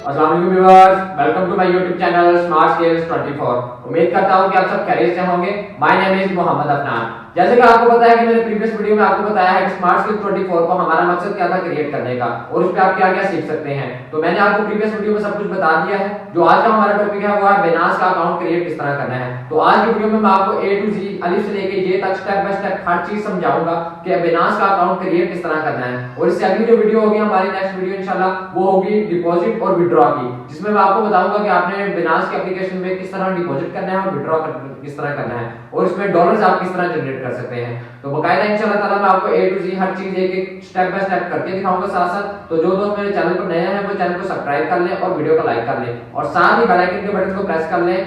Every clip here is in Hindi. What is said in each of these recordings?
अस्सलाम वालेकुम viewers, welcome to my YouTube channel smart skills 24। उम्मीद करता हूं कि आप सब खैरियत से होंगे। My name is Mohammad Afnan. जैसे कि आपको पता है कि मैंने प्रीवियस वीडियो में आपको बताया है कि स्मार्ट स्किल्स 24 को हमारा मकसद क्या था क्रिएट करने का और उस पे आप क्या क्या सीख सकते हैं। तो मैंने आपको प्रीवियस वीडियो में सब कुछ बता दिया है। जो आज का हमारा टॉपिक है वो है बिनास का अकाउंट क्रिएट किस तरह करना है। तो आज की वीडियो में मैं आपको ए टू जी अलिफ से लेके ये तक स्टेप बाय स्टेप हर चीज समझाऊंगा कि बिनास का अकाउंट क्रिएट किस तरह करना है। और इससे अगली जो वीडियो होगी हमारी नेक्स्ट वीडियो इंशाल्लाह वो होगी डिपॉजिट और विड्रॉ की, जिसमें मैं आपको बताऊंगा कि आपने बिनास के एप्लीकेशन में किस तरह डिपॉजिट करना है और विड्रॉ किस तरह करना है और इसमें डॉलर्स आप किस तरह जनरेट कर सकते हैं। तो बकायदा इंशाल्लाह ताला मैं आपको ए टू जी हर चीज एक एक स्टेप बाय स्टेप करके दिखाऊंगा साथ साथ। तो जो दोस्त मेरे चैनल पर नए हैं वो चैनल को सब्सक्राइब कर लें और वीडियो को लाइक कर लें और साथ ही बेल आइकन के बटन को प्रेस कर लें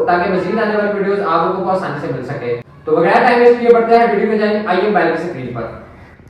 ताकि मजीद आने वाली वीडियोस आप लोगों को आसानी से मिल सके। तो बगैर टाइम वेस्ट किए बढ़ते हैं वीडियो में जाएं। आइए मोबाइल की स्क्रीन पर।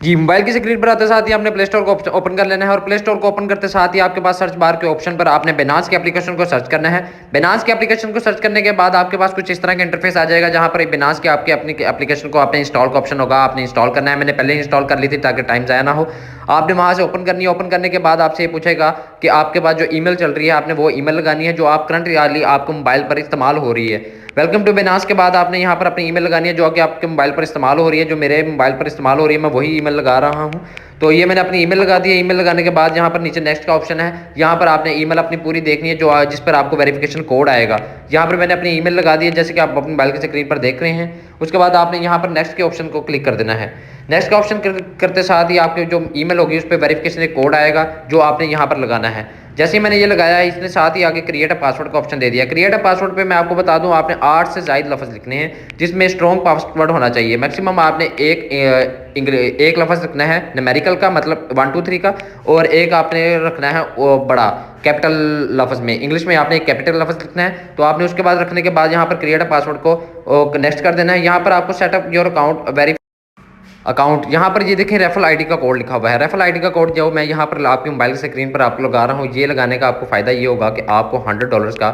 जी, मोबाइल की स्क्रीन पर आते साथ ही आपने प्ले स्टोर को ओपन कर लेना है और प्ले स्टोर को ओपन करते साथ ही आपके पास सर्च बार के ऑप्शन पर आपने बिनास के एप्लीकेशन को सर्च करना है। बिनास के एप्लीकेशन को सर्च करने के बाद आपके पास कुछ इस तरह का इंटरफेस आ जाएगा जहां पर बिनास के आपके अपनी एप्लीकेशन को आपने इंस्टॉल का ऑप्शन होगा, आपने इंस्टॉल करना है। मैंने पहले इंस्टॉल कर ली थी ताकि टाइम ज़ाया ना हो। आपने वहां से ओपन करनी है। ओपन करने के बाद आपसे ये पूछेगा कि आपके पास जो ईमेल चल रही है आपने वो ईमेल लगानी है जो आप करंटली आपको मोबाइल पर इस्तेमाल हो रही है। वेलकम टू बिनास के बाद आपने यहाँ पर अपनी ईमेल लगानी है जो कि आपके मोबाइल पर इस्तेमाल हो रही है। जो मेरे मोबाइल पर इस्तेमाल हो रही है मैं वही ईमेल लगा रहा हूँ। तो ये मैंने अपनी ईमेल लगा दी है। ईमेल लगाने के बाद यहाँ पर नीचे नेक्स्ट का ऑप्शन है। यहाँ पर आपने ईमेल अपनी पूरी देखनी है जो जिस पर आपको वेरिफिकेशन कोड आएगा। यहाँ पर मैंने अपनी ईमेल लगा दी है जैसे कि आप अपने मोबाइल की स्क्रीन पर देख रहे हैं। उसके बाद आपने यहाँ पर नेक्स्ट के ऑप्शन को क्लिक कर देना है। नेक्स्ट का ऑप्शन करते साथ ही आपके जो ईमेल होगी उस पर वेरिफिकेशन एक कोड आएगा जो आपने यहाँ पर लगाना है। जैसे ही मैंने ये लगाया है इसने साथ ही आगे क्रिएट अ पासवर्ड का ऑप्शन दे दिया। क्रिएट अ पासवर्ड पे मैं आपको बता दूं आपने 8 से ज़ायद लफ्ज़ लिखने हैं जिसमें स्ट्रॉन्ग पासवर्ड होना चाहिए। मैक्सिमम आपने एक लफ्ज़ लिखना है न्यूमेरिकल का, मतलब 1 2 3 का, और एक आपने रखना है वो बड़ा कैपिटल लफ्ज़ में। इंग्लिश में आपने एक कैपिटल लफ्ज़ लिखना है। तो आपने उसके बाद रखने के बाद यहाँ पर क्रिएट अ पासवर्ड को नेक्स्ट कर देना है। यहाँ पर आपको सेटअप योर अकाउंट यहाँ पर ये देखें रेफरल आईडी का कोड लिखा हुआ है। रेफरल आईडी का कोड जो मैं यहाँ पर आपके मोबाइल की स्क्रीन पर आपको लगा रहा हूँ, ये लगाने का आपको फ़ायदा ये होगा कि आपको $100 का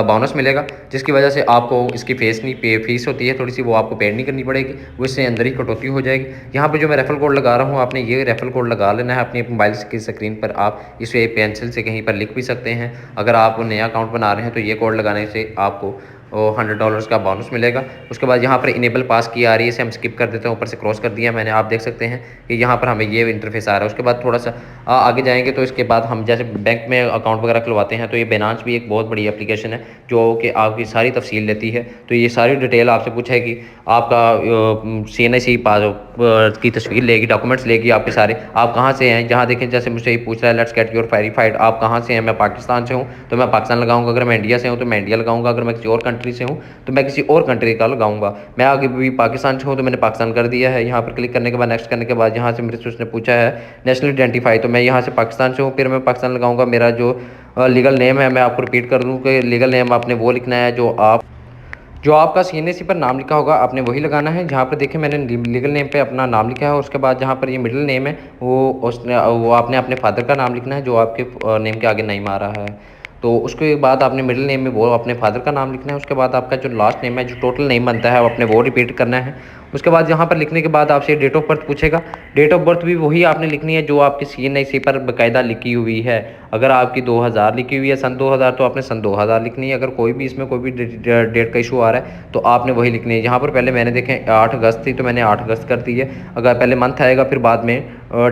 बोनस मिलेगा जिसकी वजह से आपको इसकी फीस होती है थोड़ी सी, वो आपको पेड नहीं करनी पड़ेगी, वो इससे अंदर ही कटौती हो जाएगी। यहाँ पर जो मैं रेफरल कोड लगा रहा हूँ आपने ये रेफरल कोड लगा लेना है अपनी मोबाइल की स्क्रीन पर। आप इसे पेंसिल से कहीं पर लिख भी सकते हैं। अगर आप नया अकाउंट बना रहे हैं तो ये कोड लगाने से आपको $100 का बोनस मिलेगा। उसके बाद यहाँ पर इनेबल पास की आ रही है, इसे हम स्किप कर देते हैं। ऊपर से क्रॉस कर दिया मैंने, आप देख सकते हैं कि यहाँ पर हमें ये इंटरफेस आ रहा है। उसके बाद थोड़ा सा आगे जाएंगे तो इसके बाद हम जैसे बैंक में अकाउंट वगैरह खुलवाते हैं तो ये बिनांस भी एक बहुत बड़ी एप्लीकेशन है जो कि आपकी सारी तफसील लेती है। तो ये सारी डिटेल आपसे पूछेगी, आपका CNIC की तस्वीर लेगी, डॉक्यूमेंट्स लेगी आपके सारे, आप कहाँ से हैं। जहाँ देखें जैसे मुझे ये पूछ रहा है लेट्स गेट योर वेरीफाइड, आप कहाँ से हैं। मैं पाकिस्तान से हूँ तो मैं पाकिस्तान लगाऊंगा। अगर मैं इंडिया से हूँ तो मैं इंडिया लगाऊंगा। अगर मैं किसी और कंट्री से हूँ तो मैं किसी और कंट्री का लगाऊंगा। मैं आगे भी पाकिस्तान से हूँ तो मैंने पाकिस्तान कर दिया है। यहाँ पर क्लिक करने के बाद नेक्स्ट करने के बाद यहाँ से मेरे से उसने पूछा है नेशनल आइडेंटिफाई, तो मैं यहाँ से पाकिस्तान से हूँ, फिर मैं पाकिस्तान लगाऊंगा। मेरा जो लीगल नेम है मैं आपको रिपीट कर दूँ कि लीगल नेम आपने वो लिखना है जो आपका CNIC पर नाम लिखा होगा आपने वही लगाना है। जहाँ पर देखें मैंने लीगल नेम पे अपना नाम लिखा है और उसके बाद जहाँ पर ये मिडिल नेम है वो आपने अपने फादर का नाम लिखना है जो आपके नेम के आगे नहीं आ रहा है। तो उसके बाद आपने मिडिल नेम में वो अपने फादर का नाम लिखना है। उसके बाद आपका जो लास्ट नेम है जो टोटल नेम बनता है अपने वो रिपीट करना है। उसके बाद यहाँ पर लिखने के बाद आपसे डेट ऑफ बर्थ पूछेगा। डेट ऑफ बर्थ भी वही आपने लिखनी है जो आपकी CNIC पर बाकायदा लिखी हुई है। अगर आपकी 2000 लिखी हुई है सन 2000 तो आपने सन 2000 लिखनी है। अगर कोई भी इसमें कोई भी डेट का इशू आ रहा है तो आपने वही लिखनी है। यहाँ पर पहले मैंने देखें 8 अगस्त थी तो मैंने 8 अगस्त कर दी है। अगर पहले मंथ आएगा फिर बाद में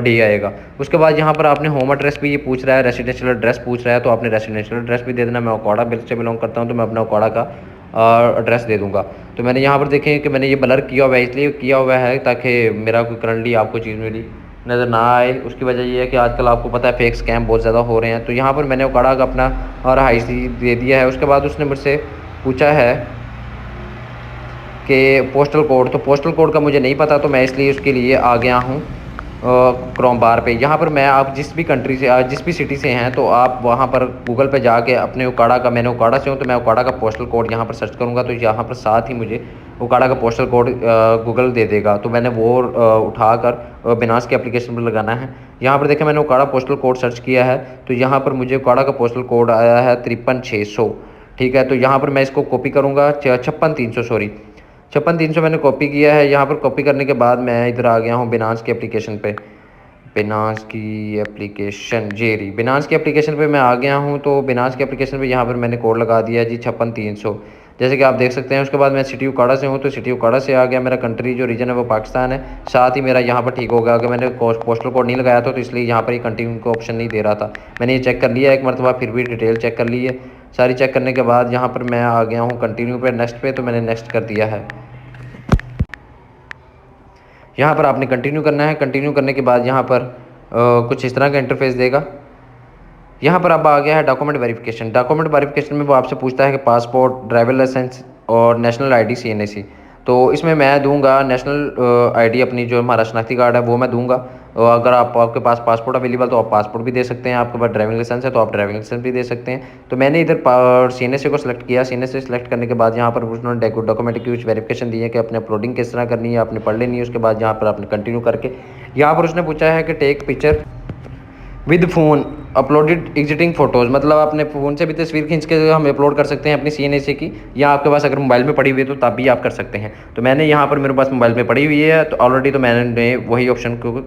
डे आएगा। उसके बाद यहाँ पर आपने होम एड्रेस भी ये पूछ रहा है, रेसिडेंशियल एड्रेस पूछ रहा है तो आपने रेसिडेंशियल एड्रेस भी दे देना। मैं ओकाड़ा से बिलोंग करता हूँ तो मैं अपना ओकाड़ा का एड्रेस दे दूंगा। तो मैंने यहाँ पर देखें कि मैंने ये ब्लर किया हुआ है, इसलिए किया हुआ है ताकि मेरा कोई करंटली आपको चीज़ मेरी नज़र ना आए। उसकी वजह ये है कि आजकल आपको पता है फेक स्कैम बहुत ज़्यादा हो रहे हैं। तो यहाँ पर मैंने ओकाड़ा का अपना रहायशी दे दिया है। उसके बाद उसने मुझसे पूछा है कि पोस्टल कोड, तो पोस्टल कोड का मुझे नहीं पता तो मैं इसलिए उसके लिए आ गया हूँ क्रोम बार पे। यहाँ पर मैं आप जिस भी कंट्री से जिस भी सिटी से हैं तो आप वहाँ पर गूगल पे जाके अपने ओकाड़ा का, मैंने ओकाड़ा से हूँ तो मैं ओकाड़ा का पोस्टल कोड यहाँ पर सर्च करूँगा तो यहाँ पर साथ ही मुझे ओकाड़ा का पोस्टल कोड गूगल दे देगा। तो मैंने वो उठाकर बिनास के एप्लीकेशन पर लगाना है। यहाँ पर देखें मैंने ओकाड़ा पोस्टल कोड सर्च किया है तो यहाँ पर मुझे ओकाड़ा का पोस्टल कोड आया है 53600। ठीक है, तो यहाँ पर मैं इसको कॉपी करूँगा 56300 सॉरी 56300 मैंने कॉपी किया है। यहाँ पर कॉपी करने के बाद मैं इधर आ गया हूँ बिनास के एप्लीकेशन पे। बिनास की एप्लीकेशन जी रही, बिनास की एप्लीकेशन पे मैं आ गया हूँ। तो बिनास की एप्लीकेशन पे यहाँ पर मैंने कोड लगा दिया जी 56-300, जैसे कि आप देख सकते हैं। उसके बाद मैं सिटी उकाड़ा से हूँ, तो सिटी उकाड़ा से आ गया। मेरा कंट्री जो रीजन है वो पाकिस्तान है। साथ ही मेरा यहाँ पर ठीक होगा, अगर मैंने पोस्टल कोड नहीं लगाया था तो इसलिए यहाँ पर ये कंटिन्यू का ऑप्शन नहीं दे रहा था। मैंने ये चेक कर लिया एक मरतबा, फिर भी डिटेल चेक कर ली है सारी। चेक करने के बाद यहाँ पर मैं आ गया हूँ कंटिन्यू पे, नेक्स्ट पे, तो मैंने नेक्स्ट कर दिया है। यहाँ पर आपने कंटिन्यू करना है। कंटिन्यू करने के बाद यहाँ पर कुछ इस तरह का इंटरफेस देगा। यहाँ पर अब आ गया है डॉक्यूमेंट वेरिफिकेशन। डॉक्यूमेंट वेरिफिकेशन में वो आपसे पूछता है कि पासपोर्ट, ड्राइवर लाइसेंस और नेशनल आईडी CNAC। तो इसमें मैं दूंगा नेशनल आईडी, अपनी जो हमारा शनाख्ती कार्ड है वो मैं दूंगा। और अगर आपके पास पासपोर्ट अवेलेबल तो आप पासपोर्ट भी दे सकते हैं, आपके पास ड्राइविंग लाइसेंस है तो आप ड्राइविंग लाइसेंस भी दे सकते हैं। तो मैंने इधर CNAC को सिलेक्ट किया। CNAC सेलेक्ट करने के बाद यहाँ पर उन्होंने डॉक्यूमेंट की कुछ वेरिफिकेशन दी है कि अपने अपलोडिंग किस तरह करनी है, आपने पढ़ लेनी है। उसके बाद यहाँ पर आपने कंटिन्यू करके, यहाँ पर उसने पूछा है कि take picture with phone uploaded existing photos, मतलब अपने फ़ोन से भी तस्वीर खींच के हम अपलोड कर सकते हैं अपनी CNAC की, या आपके पास अगर मोबाइल में पड़ी हुई है तो तब भी आप कर सकते हैं। तो मैंने यहाँ पर मेरे पास मोबाइल में पड़ी हुई है तो ऑलरेडी, तो मैंने वही ऑप्शन को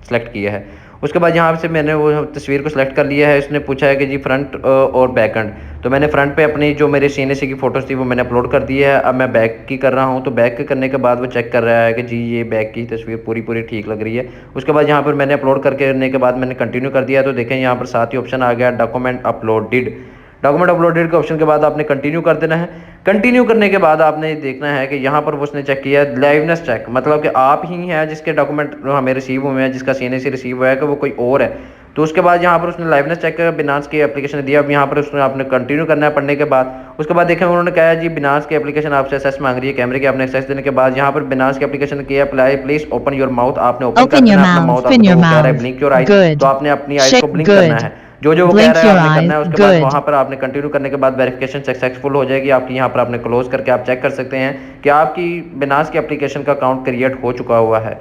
सेलेक्ट किया है। उसके बाद यहाँ से मैंने वो तस्वीर को सिलेक्ट कर लिया है। इसने पूछा है कि जी फ्रंट और बैक एंड, तो मैंने फ्रंट पे अपनी जो मेरे CNAC की फ़ोटोज़ थी वो मैंने अपलोड कर दी है। अब मैं बैक की कर रहा हूँ, तो बैक के करने के बाद वो चेक कर रहा है कि जी ये बैक की तस्वीर पूरी ठीक लग रही है। उसके बाद यहाँ पर मैंने अपलोड करने के बाद मैंने कंटिन्यू कर दिया। तो देखें यहाँ पर साथ ही ऑप्शन आ गया डॉक्यूमेंट अपलोडेड। डॉक्यूमेंट अपलोडेड के ऑप्शन के बाद आपने कंटिन्यू कर देना है। कंटिन्यू करने के बाद आपने देखना है कि यहाँ पर वो उसने चेक किया लाइवनेस चेक, मतलब कि आप ही हैं जिसके डॉक्यूमेंट हमें रिसीव हुए हैं, जिसका CNAC रिसीव हुआ है, कि वो कोई और है। तो उसके बाद यहाँ पर उसने लाइवनेस चेक कर बिनास की एप्लीकेशन दिया। अब यहाँ पर उसने आपने कंटिन्यू करना है पढ़ने के बाद। उसके बाद देखें उन्होंने कहा है जी बिनास की एप्लीकेशन आपसे एक्सेस मांग रही है कैमरे की, आपने एक्सेस देने के बाद यहाँ पर बिनास की एप्लीकेशन की apply please open your mouth, आपने ओपन कर देना अपना माउथ। आपको तो वो कह रहा है ब्लिंक योर आइज, तो आपने अपनी आइज को ब्लिंक करना है, जो वो कह रहा है आपने करना है। उसके बाद वहाँ पर आपने कंटिन्यू करने के बाद वेरिफिकेशन सक्सेसफुल हो जाएगी आपकी। यहाँ पर आपने क्लोज करके आप चेक कर सकते हैं कि आपकी बिनास की एप्लीकेशन का अकाउंट क्रिएट हो चुका हुआ है।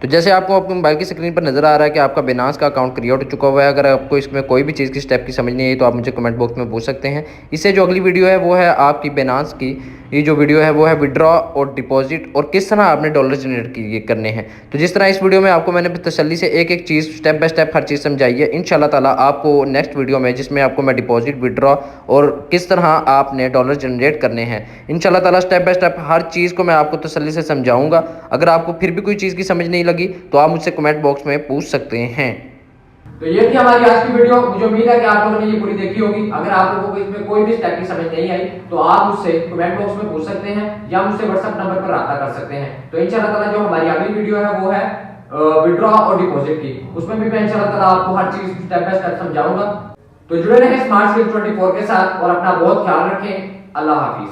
तो जैसे आपको आपके मोबाइल की स्क्रीन पर नजर आ रहा है कि आपका बिनास का अकाउंट क्रिएट हो चुका हुआ है। अगर आपको इसमें कोई भी चीज़ की स्टेप की समझ नहीं आई तो आप मुझे कमेंट बॉक्स में पूछ सकते हैं। इससे जो अगली वीडियो है वो है आपकी बिनास की, ये जो वीडियो है वो है विड्रॉ और डिपॉजिट और किस तरह आपने डॉलर जनरेट करने हैं। तो जिस तरह इस वीडियो में आपको मैंने तसल्ली से एक चीज़ स्टेप बाय स्टेप हर चीज़ समझाई है, इंशाल्लाह ताला आपको नेक्स्ट वीडियो में जिसमें आपको मैं डिपॉजिट, विड्रॉ और किस तरह आपने डॉलर जनरेट करने हैं, इंशाल्लाह ताला स्टेप बाय स्टेप हर चीज़ को मैं आपको तसल्ली से समझाऊंगा। अगर आपको फिर भी कोई चीज़ की समझ नहीं लगी तो आप मुझसे कमेंट बॉक्स में पूछ सकते हैं। तो ये थी हमारी आज की वीडियो। मुझे उम्मीद है कि आप लोगों ने ये पूरी देखी होगी। अगर आप लोगों को इसमें कोई भी स्टेप की समझ नहीं आई तो आप मुझसे कमेंट बॉक्स में पूछ सकते हैं या मुझसे व्हाट्सएप नंबर पर राब्ता कर सकते हैं। तो इंशाल्लाह ताला जो हमारी अगली वीडियो है वो है विड्रॉ और डिपॉजिट की, उसमें भी मैं इंशाल्लाह ताला आपको हर चीज स्टेप बाय स्टेप समझाऊंगा। तो जुड़े रहें स्मार्ट स्किल 24 के साथ और अपना बहुत ख्याल रखें। अल्लाह हाफिज।